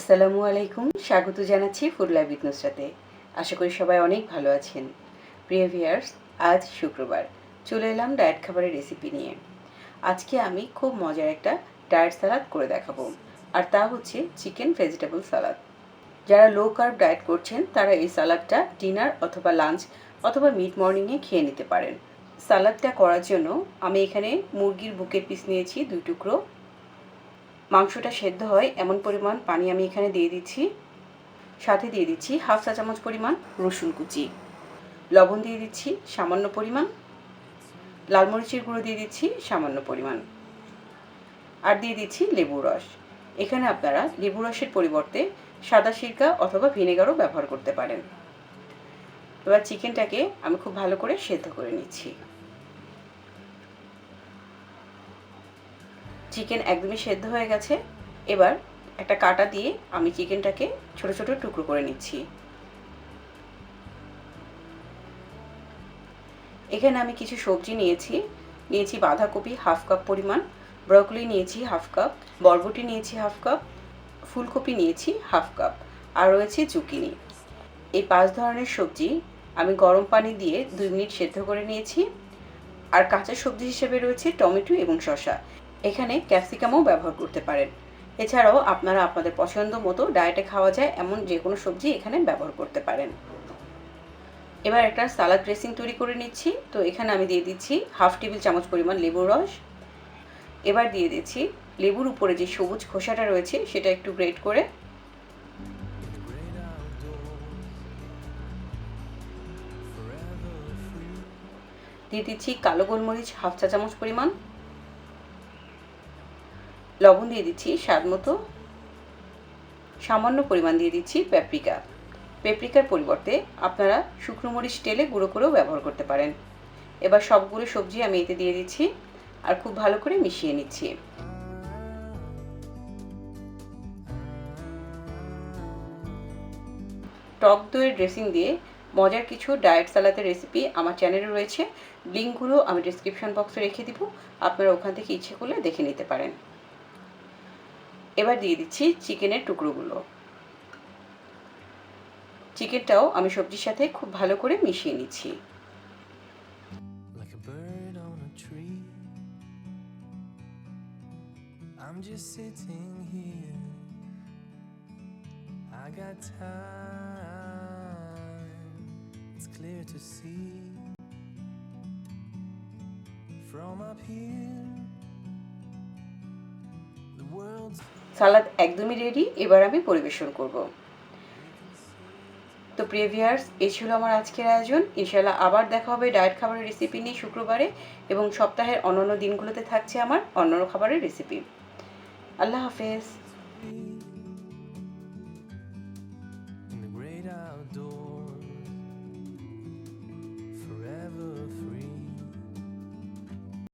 আসসালামু আলাইকুম, স্বাগত জানাচ্ছি ফুড লাইভ উইথ নুসরাতে। আশা করি সবাই অনেক ভালো আছেন। প্রিয় ভিউয়ার্স, আজ শুক্রবার চলে এলাম ডায়েট খাবারের রেসিপি নিয়ে। আজকে আমি খুব মজার একটা ডায়েট সালাদ করে দেখাবো, আর তা হচ্ছে চিকেন ভেজিটেবল সালাদ। যারা লো কার্ব ডায়েট করছেন তারা এই সালাদটা ডিনার অথবা লাঞ্চ অথবা মিড মর্নিংয়ে খেয়ে নিতে পারেন। সালাদটা করার জন্য আমি এখানে মুরগির বুকের পিস নিয়েছি 2 টুকরো। মাংসটা সেদ্ধ হয় এমন পরিমাণ পানি আমি এখানে দিয়ে দিচ্ছি। সাথে দিয়ে দিচ্ছি হাফ চা চামচ পরিমাণ রসুন কুচি, লবণ দিয়ে দিচ্ছি সামান্য পরিমাণ, লাল মরিচের গুঁড়ো দিয়ে দিচ্ছি সামান্য পরিমাণ, আর দিয়ে দিচ্ছি লেবুর রস। এখানে আপনারা লেবু রসের পরিবর্তে সাদা সিরকা অথবা ভিনেগারও ব্যবহার করতে পারেন। এবার চিকেনটাকে আমি খুব ভালো করে সেদ্ধ করে নিচ্ছি। চিকেন একদমই সেদ্ধ হয়ে গেছে। এবার একটা কাঁটা দিয়ে আমি চিকেনটাকে ছোট ছোট টুকরো করে নিচ্ছি। এখানে আমি কিছু সবজি নিয়েছি বাঁধাকপি হাফ কাপ পরিমাণ, ব্রকলি নিয়েছি হাফ কাপ, বরবটি নিয়েছি হাফ কাপ, ফুলকপি নিয়েছি হাফ কাপ, আর রয়েছে জুকিনি। এই 5 ধরনের সবজি আমি গরম পানি দিয়ে 2 মিনিট সেদ্ধ করে নিয়েছি। আর কাঁচা সবজি হিসেবে রয়েছে টমেটো এবং শসা। এখানে ক্যাপসিকামও ব্যবহার করতে পারেন। এছাড়াও আপনারা আপনাদের পছন্দ মতো ডায়েটে খাওয়া যায় এমন যে কোনো সবজি এখানে ব্যবহার করতে পারেন। এবার একটা সালাদ ড্রেসিং তৈরি করে নিচ্ছি। তো এখানে আমি দিয়ে দিচ্ছি হাফ টেবিল চামচ পরিমাণ লেবুর রস। এবার দিয়ে দিচ্ছি লেবুর উপরে যে সবুজ খোসাটা রয়েছে সেটা একটু গ্রেট করে। দিয়ে দিচ্ছি কালো গোলমরিচ হাফ চা চামচ পরিমাণ, লবণ দিয়ে দিচ্ছি স্বাদ মতো, সামান্য পরিমাণ দিয়ে দিচ্ছি প্যাপ্রিকা। পেপ্রিকার পরিবর্তে আপনারা শুকনো মরিচ টেলে গুঁড়ো করেও ব্যবহার করতে পারেন। এবার সবগুলো সবজি আমি এতে দিয়ে দিচ্ছি আর খুব ভালো করে মিশিয়ে নিচ্ছি। টক দইয়ের ড্রেসিং দিয়ে মজার কিছু ডায়েট সালাদের রেসিপি আমার চ্যানেলে রয়েছে। লিঙ্কগুলো আমি ডেসক্রিপশন বক্সে রেখে দিব, আপনারা ওখান থেকে ইচ্ছে করলে দেখে নিতে পারেন। এবার দিয়ে দিচ্ছি চিকেনের টুকরোগুলো। চিকেনটাও আমি সবজির সাথে খুব ভালো করে মিশিয়ে নিচ্ছি। I'm just sitting here. I got time. It's clear to see from up here. The world's সালাদ একদমই রেডি। এবার আমি পরিবেশন করব। তো প্রিয় ভিউয়ার্স, এই ছিল আমার আজকের আয়োজন। ইনশাআল্লাহ আবার দেখা হবে ডায়েট খাবারের রেসিপি নিয়ে শুক্রবারে, এবং সপ্তাহের অন্যান্য দিনগুলোতে থাকছে আমার অন্যান্য খাবারের রেসিপি। আল্লাহ হাফেজ।